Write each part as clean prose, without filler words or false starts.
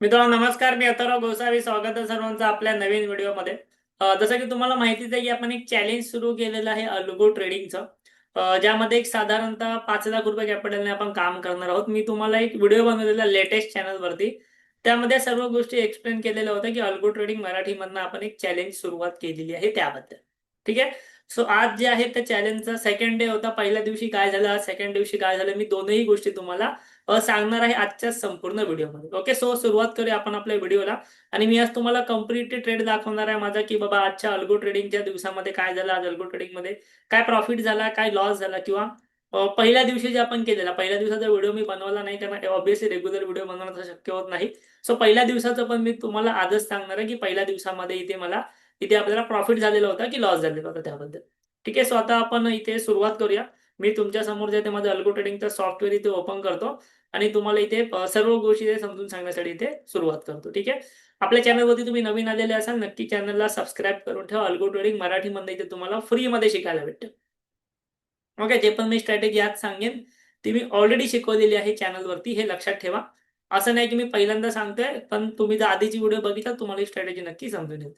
मित्रांनो नमस्कार. मी अथर्व गोसावी. स्वागत आहे सर्वांचं आपल्या नवीन व्हिडिओमध्ये. जसं की तुम्हाला माहितीच आहे की आपण एक चॅलेंज सुरू केलेलं आहे अल्गो ट्रेडिंगचं, ज्यामध्ये एक साधारणतः 5 लाख रुपये कॅपिटलने आपण काम करणार आहोत. मी तुम्हाला एक व्हिडिओ बनवलेला लेटेस्ट चॅनलवरती, त्यामध्ये सर्व गोष्टी एक्सप्लेन केलेल्या होत्या की अल्गो ट्रेडिंग मराठीमधनं आपण एक चॅलेंज सुरुवात केलेली आहे त्याबद्दल. ठीक आहे. सो आज जे आहे त्या चॅलेंजचा सेकंड डे होता. पहिल्या दिवशी काय झालं, सेकंड दिवशी काय झालं, मी दोनही गोष्टी तुम्हाला सांगणार आहे आजच्या संपूर्ण व्हिडिओमध्ये. ओके, सो सुरुवात करूया आपण आपल्या व्हिडिओला. आणि मी आज तुम्हाला कम्प्लीट ट्रेड दाखवणार आहे माझा, की बाबा आजच्या अल्गो ट्रेडिंगच्या दिवसामध्ये काय झालं, आज अल्गो ट्रेडिंगमध्ये काय प्रॉफिट झाला, काय लॉस झाला, किंवा पहिल्या दिवशी जे आपण केलेला, पहिल्या दिवसाचा व्हिडिओ मी बनवला नाही कारण ऑब्व्हियसली रेग्युलर व्हिडिओ बनवणं शक्य होत नाही. सो पहिल्या दिवसाचं पण मी तुम्हाला आजच सांगणार आहे की पहिल्या दिवसामध्ये इथे आपल्याला प्रॉफिट झालेला होता की लॉस झालेला होता त्याबद्दल. ठीक आहे. सो आता आपण इथे सुरुवात करूया. मी तुमच्या समोर जे ते माझं अल्गो ट्रेडिंगचं सॉफ्टवेअर इथे ओपन करतो आणि तुम्हाला इथे सर्व गोष्टी इथे समजून सांगण्यासाठी इथे सुरुवात करतो. ठीक आहे. आपल्या चॅनलवरती तुम्ही नवीन आलेले असाल, नक्की चॅनलला सबस्क्राईब करून ठेवा. अल्गो ट्रेडिंग मराठीमध्ये इथे तुम्हाला फ्रीमध्ये शिकायला भेटतं. ओके, जे पण मी स्ट्रॅटेजी आज सांगेन ती मी ऑलरेडी शिकवलेली आहे चॅनलवरती, हे लक्षात ठेवा. असं नाही की मी पहिल्यांदा सांगतोय, पण तुम्ही जर आधीची व्हिडिओ बघितला तुम्हाला ही स्ट्रॅटेजी नक्की समजून येईल.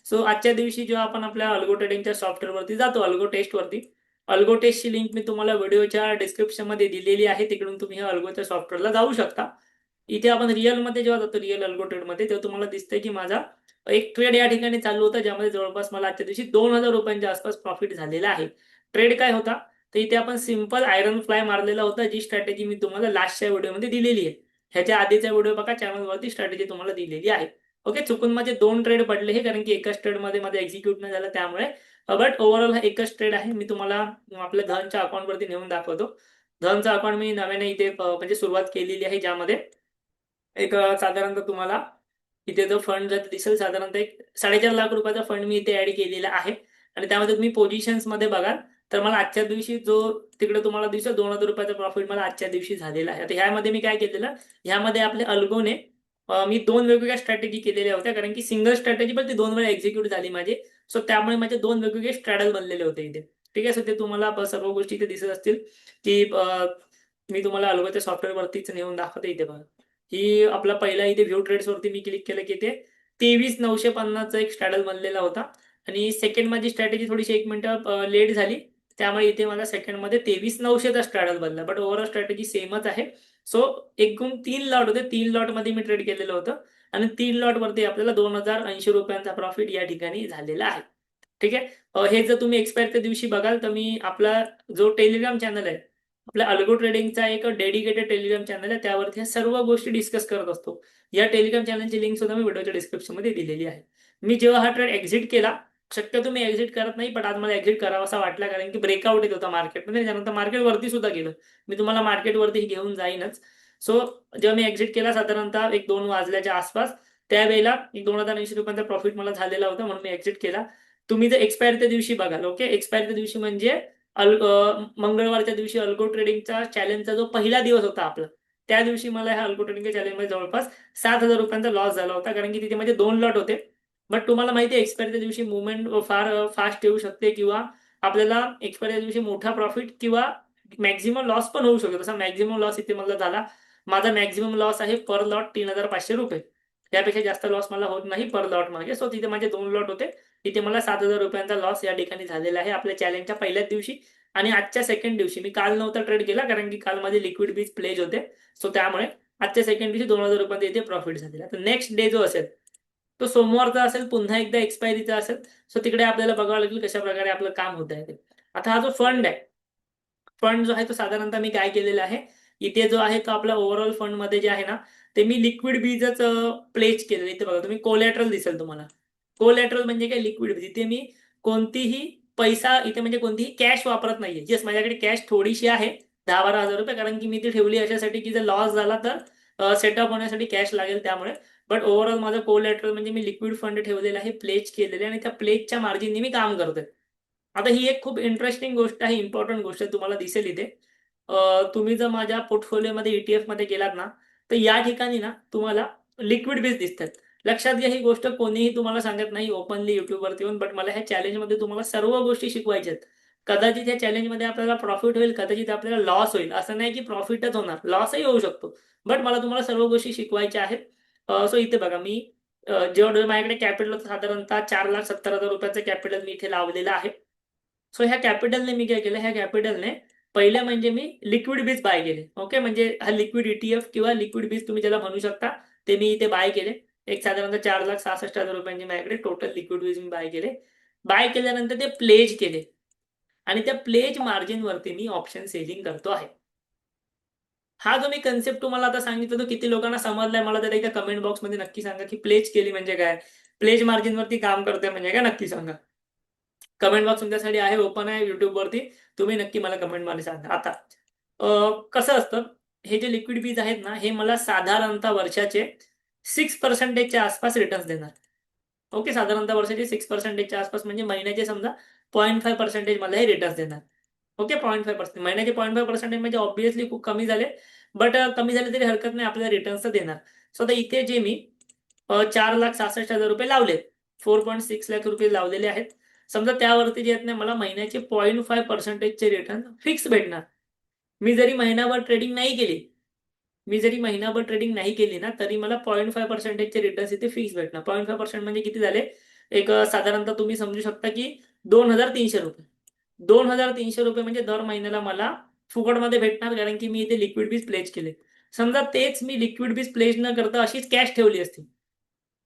सो आजच्या दिवशी जेव्हा आपण आपल्या अल्गो ट्रेडिंगच्या सॉफ्टवेअरवरती जातो, अल्गो टेस्टवरती, अल्गो टेस्टची लिंक मी तुम्हाला व्हिडिओच्या डिस्क्रिप्शनमध्ये दिलेली आहे. तिकडून तुम्ही ह्या अल्गोच्या सॉफ्टवेअरला जाऊ शकता. इथे आपण रिअलमध्ये जेव्हा जातो, रिअल अल्गो ट्रेडमध्ये, तेव्हा तुम्हाला दिसतंय की माझा एक ट्रेड या ठिकाणी चालू होता, ज्यामध्ये जवळपास मला आजच्या दिवशी 2,000 रुपयांच्या आसपास प्रॉफिट झालेला आहे. ट्रेड काय होता, तर इथे आपण सिंपल आयरन फ्लाय मारलेला होता, जी स्ट्रॅटेजी मी तुम्हाला लास्टच्या व्हिडिओमध्ये दिलेली आहे. ह्याच्या आधीचा व्हिडिओ बघा, चॅनलवरती स्ट्रॅटेजी तुम्हाला दिलेली आहे. ओके, चुकून माझे 2 ट्रेड पडले हे, कारण की एकाच ट्रेडमध्ये माझं एक्झिक्यूट नाही झालं त्यामुळे. बट ओव्हरऑल हा एकच ट्रेड आहे. मी तुम्हाला आपल्या धनच्या अकाउंटवरती नेऊन दाखवतो. धनचा अकाउंट मी नव्याने इथे म्हणजे सुरुवात केलेली आहे, ज्यामध्ये एक साधारणतः तुम्हाला इथे जो फंड दिसेल, साधारणतः एक 4.5 लाख रुपयाचा फंड मी इथे ऍड केलेला आहे. आणि त्यामध्ये तुम्ही पोझिशन्स मध्ये बघाल तर मला आजच्या दिवशी जो तिकडे तुम्हाला दिसेल 2,000 रुपयाचा प्रॉफिट मला आजच्या दिवशी झालेला आहे. आता ह्यामध्ये मी काय केलेलं, ह्यामध्ये आपले अल्गोने मी 2 वेगवेगळ्या स्ट्रॅटेजी केलेल्या होत्या, कारण की सिंगल स्ट्रॅटेजी पण ती 2 वेळा एक्झिक्यूट झाली माझी. सो त्यामुळे माझे 2 वेगवेगळे स्ट्रॅडल बनलेले होते इथे. ठीक आहे. सो ते तुम्हाला सर्व गोष्टी इथे दिसत असतील की मी तुम्हाला अल्गोच्या सॉफ्टवेअरवरतीच नेऊन दाखवते. इथे बघा, ही आपला पहिला इथे व्ह्यू ट्रेड्स वरती मी क्लिक केलं की ते 23,950 चा एक स्ट्रॅडल बनलेला होता. आणि सेकंड माझी स्ट्रॅटेजी थोडीशी 1 मिनिट लेट झाली, त्यामुळे इथे मला सेकंडमध्ये 23,900 चा स्ट्रॅडल बनला. बट ओव्हरऑल स्ट्रॅटेजी सेमच आहे. सो एकूण 3 लॉट होते, 3 लॉट मध्ये मी ट्रेड केलेलं होतं. आणि 3 लॉट वरती आपल्याला 2,080 रुपयांचा प्रॉफिट या ठिकाणी झालेला आहे. ठीक आहे. हे जर तुम्ही एक्सपायरच्या दिवशी बघाल तर मी आपला जो टेलिग्राम चॅनल आहे, आपल्या अल्गो ट्रेडिंगचा एक डेडिकेटेड टेलिग्राम चॅनल आहे, त्यावरती ह्या सर्व गोष्टी डिस्कस करत असतो. या टेलिग्राम चॅनलची लिंक सुद्धा मी व्हिडिओच्या डिस्क्रिप्शनमध्ये दिलेली आहे. मी जेव्हा हा ट्रेड एक्झिट केला, शक्यतो मी एक्झिट करत नाही, पण आज मला एक्झिट करावासा वाटला, कारण की ब्रेकआउट येत होता मार्केटमध्ये. त्यानंतर मार्केट वरती सुद्धा गेलं. मी तुम्हाला मार्केट वरती घेऊन जाईनच. सो जेव्हा मी एक्झिट केला साधारणतः 1-2 वाजल्याच्या आसपास, त्यावेळेला 2,080 रुपयांचा प्रॉफिट मला झालेला होता, म्हणून मी एक्झिट केला. तुम्ही जर एक्सपायरच्या दिवशी बघाल, ओके, एक्सपायरच्या दिवशी म्हणजे मंगळवारच्या दिवशी अल्गो ट्रेडिंगचा चॅलेंजचा जो पहिला दिवस होता आपला, त्या दिवशी मला ह्या अल्गो ट्रेडिंगच्या चॅलेंजमध्ये जवळपास 7,000 रुपयांचा लॉस झाला होता, कारण की तिथे माझे 2 लॉट होते. बट तुम्हाला माहिती आहे एक्सपायरीच्या दिवशी मुवमेंट फार फास्ट येऊ शकते, किंवा आपल्याला एक्सपायरीच्या दिवशी मोठा प्रॉफिट किंवा मॅक्झिमम लॉस पण होऊ शकतो. तसा मॅक्झिमम लॉस इथे मला झाला. माझा मॅक्झिमम लॉस आहे पर लॉट 3,500 रुपये. त्यापेक्षा जास्त लॉस मला होत नाही पर लॉट मागे. सो तिथे माझे 2 लॉट होते. तिथे मला 7,000 रुपयांचा लॉस या ठिकाणी झालेला आहे आपल्या चॅलेंजच्या पहिल्याच दिवशी. आणि आजच्या सेकंड दिवशी, मी काल नव्हता ट्रेड केला कारण की काल माझे लिक्विड बीज प्लेज होते. सो त्यामुळे आजच्या सेकंड दिवशी 2,000 रुपयांचा इथे प्रॉफिट झालेला. तर नेक्स्ट डे जो असेल तो सोमवारचा असेल, पुन्हा एकदा एक्सपायरीचा असेल. सो तिकडे आपल्याला बघावं लागेल कशा प्रकारे आपलं काम होत आहे ते. आता हा जो फंड आहे, फंड जो आहे तो साधारणतः मी काय केलेला आहे, इथे जो आहे तो आपला ओव्हरऑल फंड मध्ये जे आहे ना, ते मी लिक्विड बीजच प्लेज केलेलं. इथे बघा, तुम्ही कोलॅटरल दिसेल तुम्हाला. कोलॅटरल म्हणजे काय, लिक्विड बीज. इथे मी कोणतीही पैसा इथे म्हणजे कोणतीही कॅश वापरत नाहीये. जस्ट माझ्याकडे कॅश थोडीशी आहे, 10-12 हजार रुपये, कारण की मी ती ठेवली अशासाठी की जर लॉस झाला तर सेटअप होण्यासाठी कॅश लागेल त्यामुळे. बट ओव्हरऑल माझं कोलॅटरल म्हणजे मी लिक्विड फंड ठेवलेला आहे, प्लेज केलेले, आणि त्या प्लेजच्या मार्जिनने मी काम करतोय. आता ही एक खूप इंटरेस्टिंग गोष्ट आहे, इम्पॉर्टंट गोष्ट आहे, तुम्हाला दिसेल इथे. तुम्ही जर माझ्या पोर्टफोलिओमध्ये ETF मध्ये गेलात ना, तर या ठिकाणी ना तुम्हाला लिक्विड बीज दिसतात. लक्षात घ्या, ही गोष्ट कोणीही तुम्हाला सांगत नाही ओपनली युट्यूबवरती येऊन. बट मला ह्या चॅलेंजमध्ये तुम्हाला सर्व गोष्टी शिकवायच्या आहेत. कदाचित या चॅलेंजमध्ये आपल्याला प्रॉफिट होईल, कदाचित आपल्याला लॉस होईल. असं नाही की प्रॉफिटच होणार, लॉसही होऊ शकतो. बट मला तुम्हाला सर्व गोष्टी शिकवायच्या आहेत. सो इथे बघा मी जेवढं माझ्याकडे कॅपिटल होतं साधारणतः 4,70,000 रुपयाचं कॅपिटल मी इथे लावलेलं आहे. सो ह्या कॅपिटलने मी काय केलं, ह्या कॅपिटलने पहिलं म्हणजे मी लिक्विड बीज बाय केले. ओके, म्हणजे हा लिक्विड ETF किंवा लिक्विड बीज तुम्ही ज्याला म्हणू शकता ते मी इथे बाय केले. एक साधारणतः 4,66,000 रुपयांचे माझ्याकडे टोटल लिक्विड बीज मी बाय केले. बाय केल्यानंतर ते प्लेज केले आणि त्या प्लेज मार्जिनवरती मी ऑप्शन सेलिंग करतो आहे. हा जो मी कन्सेप्ट तुम्हाला आता सांगितलं तो किती लोकांना समजलाय मला तर एकदा कमेंट बॉक्समध्ये नक्की सांगा की प्लेज केली म्हणजे काय, प्लेज मार्जिनवरती काम करते म्हणजे काय, नक्की सांगा. कमेंट बॉक्स तुमच्यासाठी आहे, ओपन आहे युट्यूबवरती. तुम्ही नक्की मला कमेंटमध्ये सांगा. आता कसं असतं, हे जे लिक्विड बीज आहेत ना, हे मला साधारणतः वर्षाचे 6% आसपास रिटर्न्स देणार. ओके, साधारणतः वर्षाचे 6% आसपास म्हणजे महिन्याचे समजा 0.5% मला हे रिटर्न्स देणार. ओके, 0.5% महिन्याचे 0.5% म्हणजे ऑब्व्हियसली खूप कमी झाले. बट कमी झाले तरी हरकत नाही, आपल्याला रिटर्न्स तर देणार. सो आता इथे जे मी 4,66,000 रुपये लावलेत, 4.6 लाख रुपये लावलेले आहेत. समजा त्यावरती जे आहेत ना मला महिन्याचे 0.5% रिटर्न फिक्स भेटणार. मी जरी महिनाभर ट्रेडिंग नाही केली ना तरी मला 0.5% रिटर्न्स इथे फिक्स भेटणार. 0.5% म्हणजे किती झाले, एक साधारणतः तुम्ही समजू शकता की 2,300 रुपये. 2,300 रुपये म्हणजे दर महिन्याला मला फुकटमध्ये भेटणार, कारण की मी इथे लिक्विड बीज प्लेज केले. समजा तेच मी लिक्विड बीज प्लेज न करता अशीच कॅश ठेवली असती,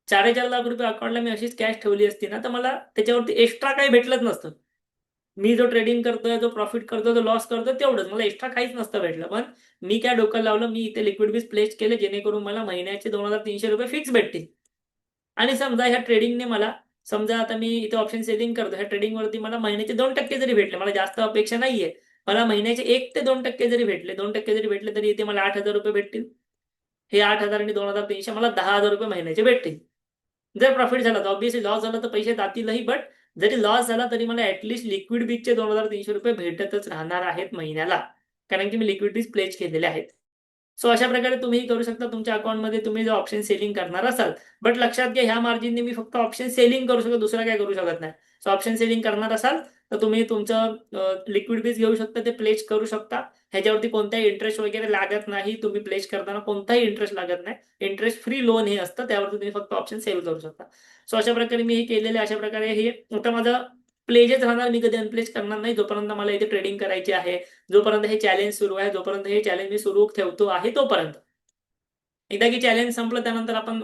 4.5 लाख रुपये अकाउंटला मी अशीच कॅश ठेवली असती ना, तर मला त्याच्यावरती एक्स्ट्रा काही भेटलंच नसतं. मी जो ट्रेडिंग करतोय, जो प्रॉफिट करतोय, जो लॉस करतोय तेवढंच, मला एक्स्ट्रा काहीच नसतं भेटलं. पण मी काय डोकं लावलं, मी इथे लिक्विड बीज प्लेस केले जेणेकरून मला महिन्याचे 2,300 रुपये फिक्स भेटतील. आणि समजा ह्या ट्रेडिंगने मला, समजा आता मी इथे ऑप्शन सेलिंग करतो, ह्या ट्रेडिंगवरती मला महिन्याचे 2% जरी भेटले, मला जास्त अपेक्षा नाहीये, मला महिन्याचे 1 ते 2% जरी भेटले, 2% जरी भेटले तरी इथे मला 8,000 रुपये भेटतील. हे 8,000 आणि 2,300 मला 10,000 रुपये महिन्याचे भेटतील. जर प्रॉफिट झाला तर ऑब्व्हियसली, लॉस झाला तर पैसे जातीलही, बट जरी लॉस झाला तरी मला ऍटलिस्ट लिक्विड बीजचे 2,300 रुपये भेटतच राहणार आहेत महिन्याला, कारण की मी लिक्विड बीज प्लेज केलेले आहेत. सो अशा प्रकारे तुम्ही करू शकता तुमच्या अकाउंटमध्ये, तुम्ही जर ऑप्शन सेलिंग करणार असाल. बट लक्षात घ्या, ह्या मार्जिनने मी फक्त ऑप्शन सेलिंग करू शकतो, दुसरं काय करू शकत नाही. सो ऑप्शन सेलिंग करणार असाल तर तुम्ही तुमचं लिक्विड बीज घेऊ शकता, ते प्लेज करू शकता. ह्याच्यावरती कोणताही इंटरेस्ट वगैरे लागत नाही. तुम्ही प्लेज करताना कोणताही इंटरेस्ट लागत नाही. इंटरेस्ट फ्री लोन हे असतं, त्यावरती तुम्ही फक्त ऑप्शन सेल करू शकता. सो अशा प्रकारे मी हे केलेले, अशा प्रकारे हे आता माझं प्लेजच राहणार, मी कधी अनप्लेज करणार नाही जोपर्यंत मला इथे ट्रेडिंग करायची आहे, जोपर्यंत हे चॅलेंज सुरू आहे, जोपर्यंत हे चॅलेंज मी सुरू ठेवतो आहे तोपर्यंत. एकदा की चॅलेंज संपलं त्यानंतर आपण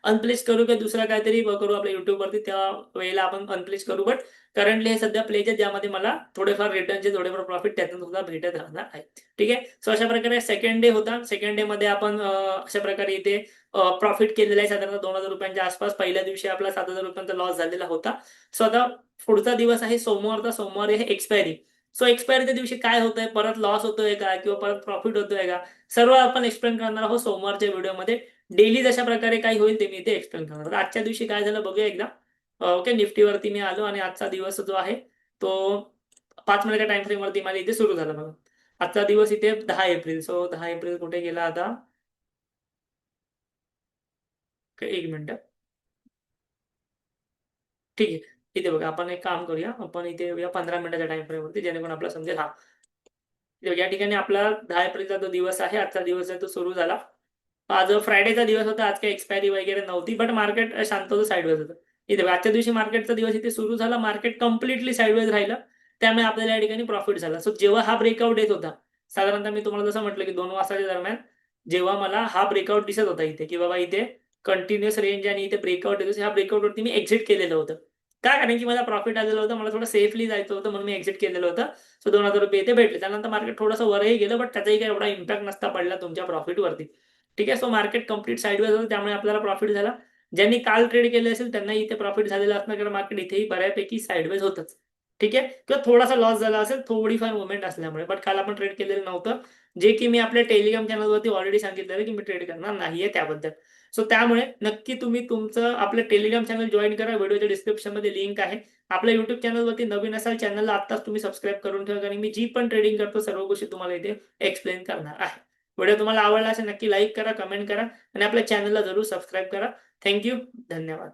अनप्लेस करू किंवा दुसरा काहीतरी करू आपल्या युट्यूबवरती, त्या वेळेला आपण अनप्लेस करू. बट करंटली हे सध्या प्लेज आहे, ज्यामध्ये मला थोडेफार रिटर्नचे, थोडेफार प्रॉफिट त्यातून सुद्धा भेटत राहणार आहे. ठीक आहे. सो अशा प्रकारे सेकंड डे होता. सेकंड डे मध्ये आपण अशा प्रकारे इथे प्रॉफिट केलेला आहे साधारणतः 2,000 रुपयांच्या आसपास. पहिल्या दिवशी आपला 7,000 रुपयांचा लॉस झालेला होता. सो आता पुढचा दिवस आहे सोमवारचा. सोमवारी आहे एक्सपायरी. सो एक्सपायरीच्या दिवशी काय होतंय, परत लॉस होतोय का किंवा परत प्रॉफिट होतोय का, सर्व आपण एक्सप्लेन करणार आहोत सोमवारच्या व्हिडिओमध्ये. डेली जशा प्रकारे काय होईल ते मी इथे एक्सप्लेन करणार. आजच्या दिवशी काय झालं बघूया एकदा. ओके, निफ्टीवरती मी आलो आणि आजचा दिवस जो आहे तो 5 मिनिटच्या टाइम फ्रेम वरती मला इथे सुरू झाला बघा. आजचा दिवस इथे 10 एप्रिल. सो 10 एप्रिल कुठे गेला आता, एक मिनिट. ठीक आहे, इथे बघा आपण एक काम करूया, आपण इथे येऊया 15 मिनिटाच्या टाइम फ्रेम वरती, जेणेकरून आपल्याला समजेल. हा, या ठिकाणी आपला 10 एप्रिलचा जो दिवस आहे, आजचा दिवस आहे तो सुरू झाला. आज फ्रायडेचा दिवस होता, आज काही एक्सपायरी वगैरे नव्हती, बट मार्केट शांत होतं, साईडवेज होतं. इथे आजच्या दिवशी मार्केटचा दिवस इथे सुरू झाला, मार्केट कम्प्लिटली साईडवेज राहिलं, त्यामुळे आपल्याला या ठिकाणी प्रॉफिट झाला. सो जेव्हा हा ब्रेकआउट येत होता, साधारणतः मी तुम्हाला जसं म्हटलं की 2 वाजताच्या दरम्यान, जेव्हा मला हा ब्रेकआउट दिसत होता इथे की बाबा इथे कंटिन्युअस रेंज आणि इथे ब्रेकआउट येतो, ह्या ब्रेकआउटवरती मी एक्झिट केलेलं होतं. का, कारण की मला प्रॉफिट आलेलं होतं, मला थोडं सेफली जायचं होतं, म्हणून मी एक्झिट केलेलं होतं. सो 2,000 रुपये इथे भेटले. त्यानंतर मार्केट थोडंसं वरही गेलं, बट त्याचाही काही एवढा इम्पॅक्ट नसता पडला तुमच्या प्रॉफिटवरती. ठीक आहे. सो मार्केट कंप्लीट साईडवेज होतं, त्यामुळे आपल्याला प्रॉफिट झाला. ज्यांनी काल ट्रेड केले असेल त्यांना इथे प्रॉफिट झालेलं असणार, कारण मार्केट इथेही बऱ्यापैकी साईडवेज होतच. ठीक आहे. किंवा थोडासा लॉस झाला असेल, थोडीफार मुवमेंट असल्यामुळे, बट काल आपण ट्रेड केलेलं नव्हतं, जे की मी आपल्या टेलिग्राम चॅनलवरती ऑलरेडी सांगितलेलं की मी ट्रेड करणार नाहीये त्याबद्दल. सो त्यामुळे नक्की तुम्ही तुमचं आपलं टेलिग्राम चॅनल जॉईन करा. व्हिडिओच्या डिस्क्रिप्शनमध्ये लिंक आहे. आपल्या युट्यूब चॅनलवरती नवीन असाल, चॅनलला आत्ताच तुम्ही सबस्क्राईब करून ठेवा, कारण मी जी पण ट्रेडिंग करतो सर्व गोष्टी तुम्हाला इथे एक्सप्लेन करणार आहे. व्हिडिओ तुम्हाला आवडला असेल नक्की लाईक करा, कमेंट करा आणि आपल्या चॅनलला जरूर सबस्क्राईब करा. थँक्यू, धन्यवाद.